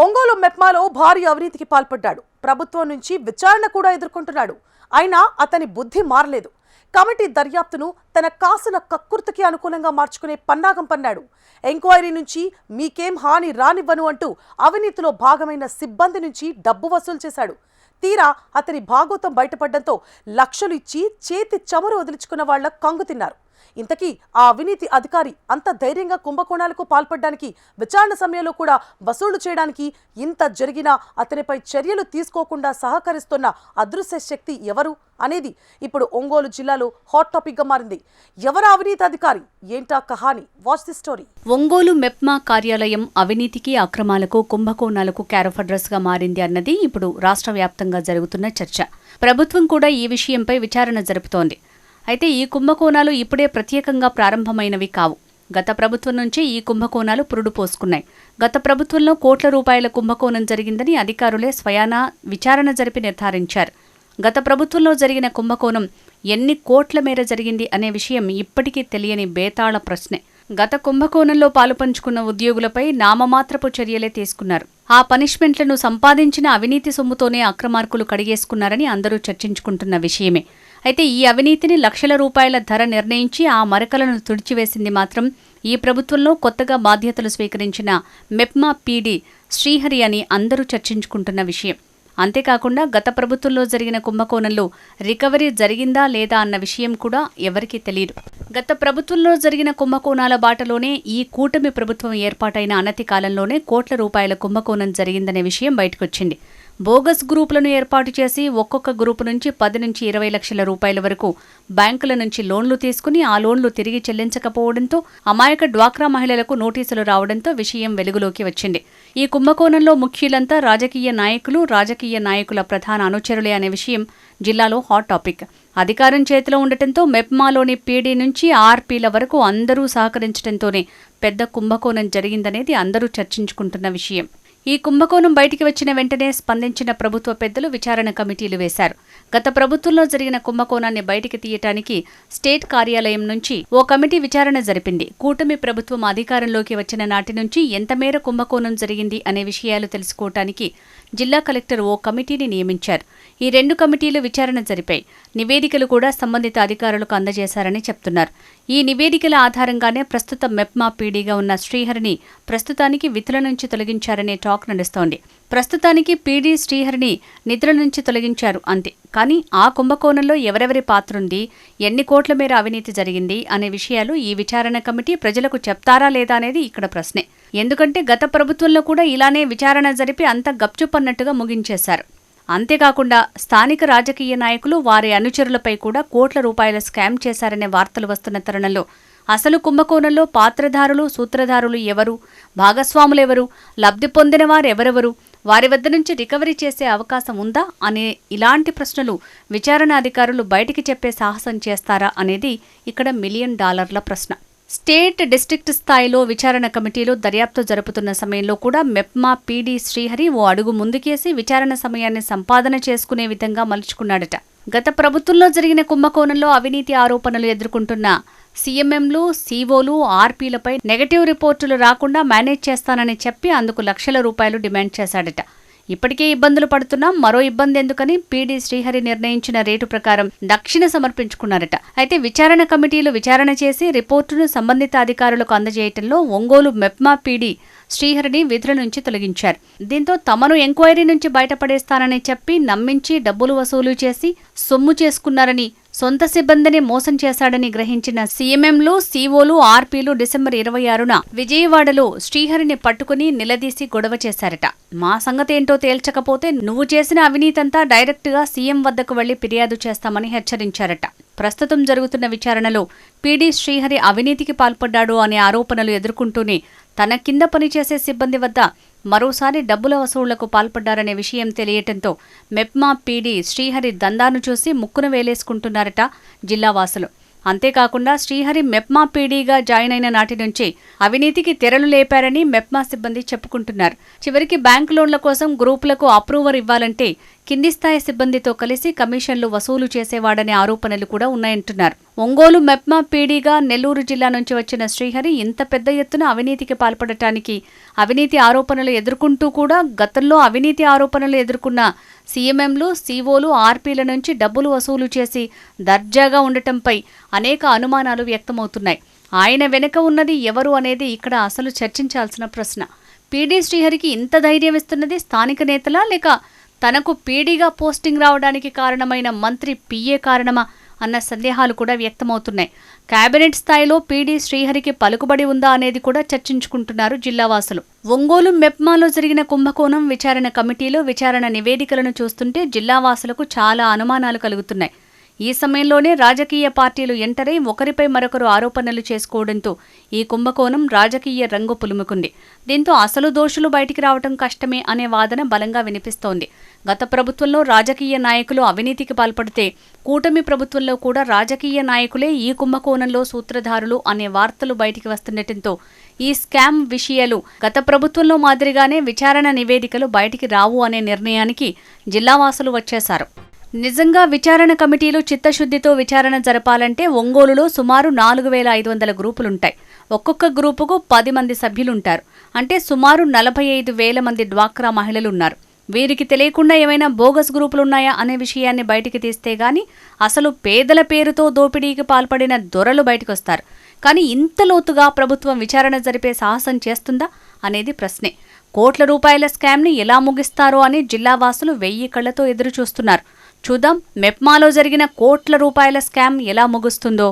ఒంగోలు మెప్మాలో భారీ అవినీతికి పాల్పడ్డాడు. ప్రభుత్వం నుంచి విచారణ కూడా ఎదుర్కొంటున్నాడు. అయినా అతని బుద్ధి మారలేదు. కమిటీ దర్యాప్తును తన కాసుల కక్కుర్తికి అనుకూలంగా మార్చుకునే పన్నాగం పన్నాడు. ఎంక్వైరీ నుంచి మీకేం హాని రానివ్వను అంటూ అవినీతిలో భాగమైన సిబ్బంది నుంచి డబ్బు వసూలు చేశాడు. తీరా అతని భాగోతం బయటపడడంతో లక్షలు ఇచ్చి చేతి చమురు వదిలించుకున్న వాళ్ల కంగు తిన్నారు. ఇంతకీ ఆ అవినీతి అధికారి అంత ధైర్యంగా కుంభకోణాలకు పాల్పడడానికి, విచారణ సమయంలో కూడా వసూలు చేయడానికి ఇంత జరిగినా అతనిపై చర్యలు తీసుకోకుండా సహకరిస్తున్న అదృశ్య శక్తి ఎవరు అనేది ఇప్పుడు ఒంగోలు జిల్లాలో హాట్ టాపిక్ గా మారింది. ఎవరు అవినీతి అధికారి, ఏంటా కహాని? Watch the story. Ongole MEPMA కార్యాలయం అవినీతికి, అక్రమాలకు, కుంభకోణాలకు క్యారఫ్ అడ్రస్ గా మారింది అన్నది ఇప్పుడు రాష్ట్ర వ్యాప్తంగా జరుగుతున్న చర్చ. ప్రభుత్వం కూడా ఈ విషయంపై విచారణ జరుపుతోంది. అయితే ఈ కుంభకోణాలు ఇప్పుడే ప్రత్యేకంగా ప్రారంభమైనవి కావు. గత ప్రభుత్వం నుంచే ఈ కుంభకోణాలు పురుడు పోసుకున్నాయి. గత ప్రభుత్వంలో కోట్ల రూపాయల కుంభకోణం జరిగిందని అధికారులే స్వయానా విచారణ జరిపి నిర్ధారించారు. గత ప్రభుత్వంలో జరిగిన కుంభకోణం ఎన్ని కోట్ల మేర జరిగింది అనే విషయం ఇప్పటికీ తెలియని బేతాళ ప్రశ్నే. గత కుంభకోణంలో పాలుపంచుకున్న ఉద్యోగులపై నామమాత్రపు చర్యలే తీసుకున్నారు. ఆ పనిష్మెంట్లను సంపాదించిన అవినీతి సొమ్ముతోనే అక్రమార్కులు కడిగేసుకున్నారని అందరూ చర్చించుకుంటున్న విషయమే. అయితే ఈ అవినీతిని లక్షల రూపాయల ధర నిర్ణయించి ఆ మరకలను తుడిచివేసింది మాత్రం ఈ ప్రభుత్వంలో కొత్తగా బాధ్యతలు స్వీకరించిన మెప్మా పీడీ శ్రీహరి అని అందరూ చర్చించుకుంటున్న విషయం. అంతేకాకుండా గత ప్రభుత్వంలో జరిగిన కుంభకోణంలో రికవరీ జరిగిందా లేదా అన్న విషయం కూడా ఎవరికీ తెలియదు. గత ప్రభుత్వంలో జరిగిన కుంభకోణాల బాటలోనే ఈ కూటమి ప్రభుత్వం ఏర్పాటైన అనతి కాలంలోనే కోట్ల రూపాయల కుంభకోణం జరిగిందనే విషయం బయటకొచ్చింది. బోగస్ గ్రూపులను ఏర్పాటు చేసి ఒక్కొక్క గ్రూపు నుంచి 10 నుంచి 20 లక్షల రూపాయల వరకు బ్యాంకుల నుంచి లోన్లు తీసుకుని ఆ లోన్లు తిరిగి చెల్లించకపోవడంతో అమాయక డ్వాక్రా మహిళలకు నోటీసులు రావడంతో విషయం వెలుగులోకి వచ్చింది. ఈ కుంభకోణంలో ముఖ్యులంతా రాజకీయ నాయకులు, రాజకీయ నాయకుల ప్రధాన అనుచరులే అనే విషయం జిల్లాలో హాట్ టాపిక్. అధికారం చేతిలో ఉండటంతో మెప్మాలోని పీడీ నుంచి ఆర్పీల వరకు అందరూ సహకరించడంతోనే పెద్ద కుంభకోణం జరిగిందనేది అందరూ చర్చించుకుంటున్న విషయం. ఈ కుంభకోణం బయటికి వచ్చిన వెంటనే స్పందించిన ప్రభుత్వ పెద్దలు విచారణ కమిటీలు వేశారు. గత ప్రభుత్వంలో జరిగిన కుంభకోణాన్ని బయటికి తీయటానికి స్టేట్ కార్యాలయం నుంచి ఓ కమిటీ విచారణ జరిపింది. కూటమి ప్రభుత్వం అధికారంలోకి వచ్చిన నాటి నుంచి ఎంత మేర కుంభకోణం జరిగింది అనే విషయాలు తెలుసుకోవటానికి జిల్లా కలెక్టర్ ఓ కమిటీని నియమించారు. ఈ 2 కమిటీలు విచారణ జరిపాయి. నివేదికలు కూడా సంబంధిత అధికారులకు అందజేశారని చెప్తున్నారు. ఈ నివేదికల ఆధారంగానే ప్రస్తుత మెప్మా పీడీగా ఉన్న శ్రీహరిని ప్రస్తుతానికి విధుల నుంచి తొలగించారనే టాక్ నడుస్తోంది. ప్రస్తుతానికి పీడీ శ్రీహరిని నిధుల నుంచి తొలగించారు అంతే. కానీ ఆ కుంభకోణంలో ఎవరెవరి పాత్రుంది, ఎన్ని కోట్ల మేర అవినీతి జరిగింది అనే విషయాలు ఈ విచారణ కమిటీ ప్రజలకు చెప్తారా లేదా అనేది ఇక్కడ ప్రశ్నే. ఎందుకంటే గత ప్రభుత్వంలో కూడా ఇలానే విచారణ జరిపి అంతా గప్చుపన్నట్టుగా ముగించేశారు. అంతేకాకుండా స్థానిక రాజకీయ నాయకులు, వారి అనుచరులపై కూడా కోట్ల రూపాయల స్కామ్ చేశారనే వార్తలు వస్తున్న తరుణంలో అసలు కుంభకోణంలో పాత్రధారులు, సూత్రధారులు ఎవరు, భాగస్వాములెవరు, లబ్ధి పొందిన వారెవరెవరు, వారి వద్ద నుంచి రికవరీ చేసే అవకాశం ఉందా అనే ఇలాంటి ప్రశ్నలు విచారణ అధికారులు బయటికి చెప్పే సాహసం చేస్తారా అనేది ఇక్కడ $1 మిలియన్ ప్రశ్న. స్టేట్, డిస్ట్రిక్ట్ స్థాయిలో విచారణ కమిటీలు దర్యాప్తు జరుపుతున్న సమయంలో కూడా మెప్మా పీడీ శ్రీహరి ఓ అడుగు ముందుకేసి విచారణ సమయాన్ని సంపాదన చేసుకునే విధంగా మలుచుకున్నాడట. గత ప్రభుత్వంలో జరిగిన కుంభకోణంలో అవినీతి ఆరోపణలు ఎదుర్కొంటున్న సీఎంఎంలు, సీఓలు, ఆర్పీలపై నెగటివ్ రిపోర్టులు రాకుండా మేనేజ్ చేస్తానని చెప్పి అందుకు లక్షల రూపాయలు డిమాండ్ చేశాడట. ఇప్పటికే ఇబ్బందులు పడుతున్నాం, మరో ఇబ్బంది ఎందుకని పీడీ శ్రీహరి నిర్ణయించిన రేటు ప్రకారం దక్షిణ సమర్పించుకున్నారట. అయితే విచారణ కమిటీలు విచారణ చేసి రిపోర్టును సంబంధిత అధికారులకు అందజేయటంలో ఒంగోలు మెప్మా పీడీ శ్రీహరిని విధుల నుంచి తొలగించారు. దీంతో తమను ఎంక్వైరీ నుంచి బయటపడేస్తానని చెప్పి నమ్మించి డబ్బులు వసూలు చేసి సొమ్ము చేసుకున్నారని, సొంత సిబ్బందిని మోసం చేశాడని గ్రహించిన సీఎంఎంలు, సీఓలు, ఆర్పీలు డిసెంబర్ 26న విజయవాడలో శ్రీహరిని పట్టుకుని నిలదీసి గొడవ చేశారట. మా సంగతేంటో తేల్చకపోతే నువ్వు చేసిన అవినీతంతా డైరెక్ట్గా సీఎం వద్దకు వెళ్లి ఫిర్యాదు చేస్తామని హెచ్చరించారట. ప్రస్తుతం జరుగుతున్న విచారణలో పీడీ శ్రీహరి అవినీతికి పాల్పడ్డాడు అనే ఆరోపణలు ఎదుర్కొంటూనే తన కింద పనిచేసే సిబ్బంది వద్ద మరోసారి డబ్బుల వసూళ్లకు పాల్పడ్డారనే విషయం తెలియటంతో మెప్మా పీడీ శ్రీహరి దందాను చూసి ముక్కున వేలేసుకుంటున్నారట జిల్లావాసులు. అంతేకాకుండా శ్రీహరి మెప్మా పీడీగా జాయిన్ అయిన నాటి నుంచే అవినీతికి తెరలు లేపారని మెప్మా సిబ్బంది చెప్పుకుంటున్నారు. చివరికి బ్యాంకు లోన్ల కోసం గ్రూపులకు అప్రూవర్ ఇవ్వాలంటే కింది స్థాయి సిబ్బందితో కలిసి కమిషన్లు వసూలు చేసేవాడనే ఆరోపణలు కూడా ఉన్నాయంటున్నారు. ఒంగోలు మెప్మా పీడీగా నెల్లూరు జిల్లా నుంచి వచ్చిన శ్రీహరి ఇంత పెద్ద ఎత్తున అవినీతికి పాల్పడటానికి, అవినీతి ఆరోపణలు ఎదుర్కొంటూ కూడా గతంలో అవినీతి ఆరోపణలు ఎదుర్కొన్న సీఎంఎంలు, సీఓలు, ఆర్పీల నుంచి డబ్బులు వసూలు చేసి దర్జాగా ఉండటంపై అనేక అనుమానాలు వ్యక్తమవుతున్నాయి. ఆయన వెనుక ఉన్నది ఎవరు అనేది ఇక్కడ అసలు చర్చించాల్సిన ప్రశ్న. పీడీ శ్రీహరికి ఇంత ధైర్యం ఇస్తున్నది స్థానిక నేతలా, లేక తనకు పీడీగా పోస్టింగ్ రావడానికి కారణమైన మంత్రి పిఏ కారణమా అన్న సందేహాలు కూడా వ్యక్తమవుతున్నాయి. కేబినెట్ స్థాయిలో పీడీ శ్రీహరికి పలుకుబడి ఉందా అనేది కూడా చర్చించుకుంటున్నారు జిల్లావాసులు. ఒంగోలు మెప్మాలో జరిగిన కుంభకోణం విచారణ కమిటీలో విచారణ నివేదికలను చూస్తుంటే జిల్లావాసులకు చాలా అనుమానాలు కలుగుతున్నాయి. ఈ సమయంలోనే రాజకీయ పార్టీలు ఎంటరై ఒకరిపై మరొకరు ఆరోపణలు చేసుకోవడంతో ఈ కుంభకోణం రాజకీయ రంగు పులుముకుంది. దీంతో అసలు దోషులు బయటికి రావడం కష్టమే అనే వాదన బలంగా వినిపిస్తోంది. గత ప్రభుత్వంలో రాజకీయ నాయకులు అవినీతికి పాల్పడితే కూటమి ప్రభుత్వంలో కూడా రాజకీయ నాయకులే ఈ కుంభకోణంలో సూత్రధారులు అనే వార్తలు బయటికి వస్తుండటంతో ఈ స్కామ్ విషయాలు గత ప్రభుత్వంలో మాదిరిగానే విచారణ నివేదికలు బయటికి రావు అనే నిర్ణయానికి జిల్లావాసులు వచ్చేశారు. నిజంగా విచారణ కమిటీలు చిత్తశుద్ధితో విచారణ జరపాలంటే ఒంగోలులో సుమారు 4,500 గ్రూపులుంటాయి. ఒక్కొక్క గ్రూపుకు 10 మంది సభ్యులుంటారు. అంటే సుమారు 45,000 మంది డ్వాక్రా మహిళలున్నారు. వీరికి తెలియకుండా ఏమైనా బోగస్ గ్రూపులున్నాయా అనే విషయాన్ని బయటికి తీస్తే గాని అసలు పేదల పేరుతో దోపిడీకి పాల్పడిన దొరలు బయటకొస్తారు. కానీ ఇంత లోతుగా ప్రభుత్వం విచారణ జరిపే సాహసం చేస్తుందా అనేది ప్రశ్నే. కోట్ల రూపాయల స్కామ్ని ఎలా ముగిస్తారో అని జిల్లావాసులు 1000 కళ్లతో ఎదురుచూస్తున్నారు. చూద్దాం మెప్మాలో జరిగిన కోట్ల రూపాయల స్కామ్ ఎలా ముగుస్తుందో.